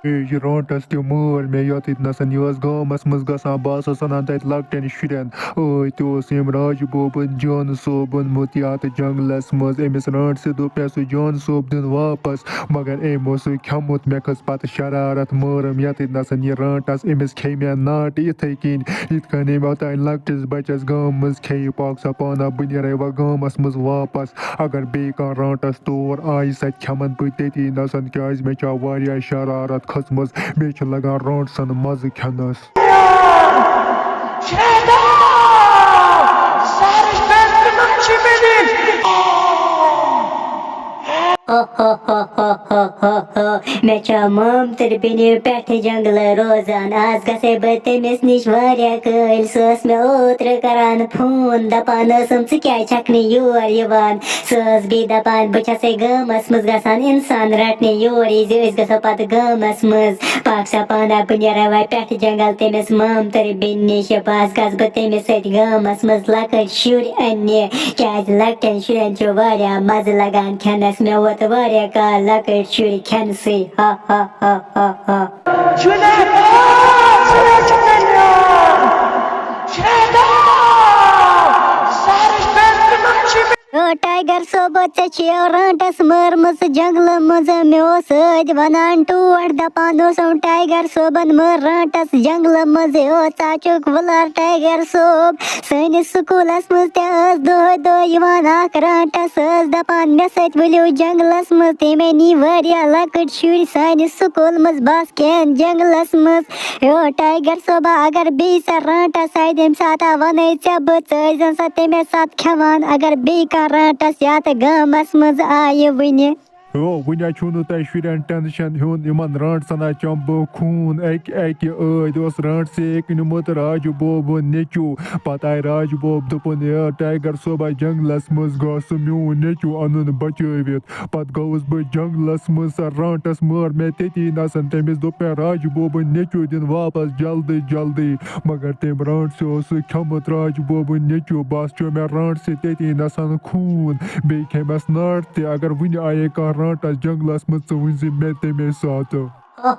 ये रोटस त्यो मर मे यत नसन यस गामस मज गसान बस सनान तत लकटन शुरन ओय तो सिम राज बोबन जान सोबन मुतियात जंगलस मज एमिस राट से दो पैसो जान सोब दिन वापस मगर एमो सु खमुत मे खस पत शरारत मरम यत नसन ये राटस एमिस खे मे नाट इथे किन इत कने मत लकटिस बचस गाम मज खे पाक सपाना बुनिरे व गामस मज वापस अगर बे का राटस तोर आई स खमन बु तेती नसन क्याज मे चा वारिया शरारत खसमस बेच लगा रोट सन मज खनस मे मम तर बेनि पे जंगल रोजान आज गसे बह तमिस नश कल सस मे ओत्र करान फोन दपान च क्या छकने योर यवान सस बे दपान बस गामस मज गसान इंसान रटने योर गो पे गामस मज पाक सपाना बह नेरा वे पे जंगल तमिस मम तर बेन नश बस गस बह तमिस गामस मज लकट शुर अन्य क्या लकटन शुरन मज लगान खनस मे वोत वारिया काल लकट शुर खन से हा हा हा हा हा टाइगर सोबत रटस मरमस जंगल मज मे वन टोट दपान टाइगर सोबन मर रटस जंगल मज चाचुक वुलर टाइगर सोब सैनिस स्कूलस मज दह दह रटस दपान मे सत वलियो जंगलस मज तमे नी वारिया लकट शुर सानिस स्कूल मज बस कैन जंगलस मज टाइगर सोबा अगर बे सा रटस आय तम सात वन ऐ बन सा तमे सात खेवान अगर बे रटस यात गामस मज आय वन वन तुह शुरन टेंशन हून इन रट सना चंब खून अक रट से निमुत राज बोब नेचू पत आय राज बोब दोपन टाइगर सोबा जंगलस मज गो सह मून नेचू अन बचवित पत गोस बह जंगलस मज रटस मर मे तती नसन तमिस दोप राज बोब नेचू दिन वापस जल्दी जल्दी मगर तम रट से खमुत राज बोब नेचू बस चो मे रट से तती नसन खून बे खेमस नट ते अगर वन आये कह रटस जंगलस मज वन मे तमे साथ ये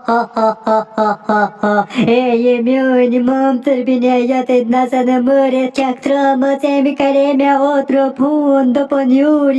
मोन मम तर बिन यत नसन मरित चक त्रम अमि करे मे ओत्र फोन दोपन यूर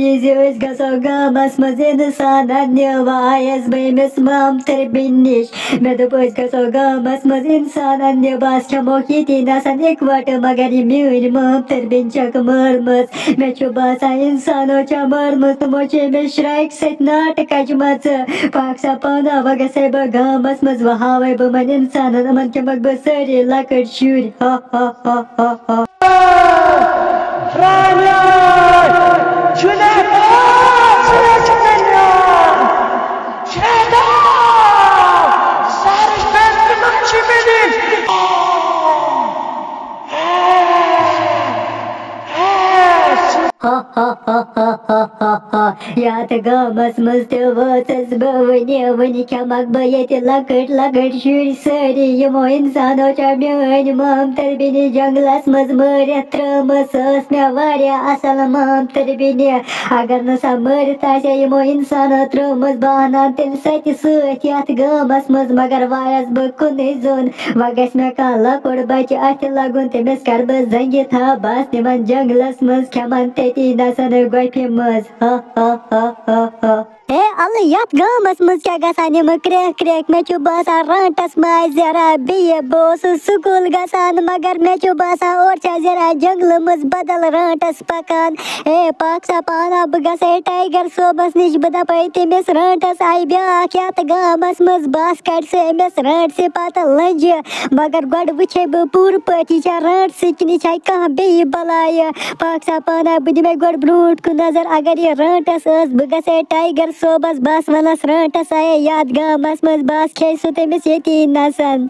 गो गामस मज इंसान अन्य वायस बमिस मम तर बिन नश मे दोप गो गामस मज इंसान अन्य बस खमो ये नसन इकवट मगर ये मोन मम तर बिन चक मरमस मे बसान इंसानो चा मरमस तमो मे श्राइक सत नाट कचमच पाक सपाना वगसे गामस मज वहावे बमन इंसान अमन के मग बसरे लकट शुर हा हा हा हा यात गामस मज वचस बह वन खमक बह ये लकट लकट शुर सारी यमो इंसानो चा मेन मम तर बिन जंगलस मज मरित त्रमस मे वारिया असल मम तर बिन अगर नसा मरित यमो इंसानो त्रमस बहना तम सत यथ गामस मज मगर वायस बह कुन जोन व गस मे कह लकुड़ बच अथ लगुन तमिस कर बह जंगि था बस तिमन जंगलस मज खमन तती नसन गोफि मज हा हा हा हा हा अल यथ गामस मज क्या गसान यम क्रेक क्रेक मे बसान रटस माय जरा बे बह स्कूल गसान मगर मे बसान और जरा जंगल मज बदल रटस पकान पाक सपाना बह गसे टाइगर सोबस नश बह दप तमिस रटस आय ब्याख यथ गामस मज बस कट से अमिस रट से पत लंज मगर गोड वुचे बह पूर पे रट सच नश कह बे बलाय पाक सपाना बह दिमे गोड ब्रोट कुन नजर अगर ये रटस बह गसे टाइगर सोबस बस वनस रटस आये याद गामस मज बस खे सु तमिस ये नसन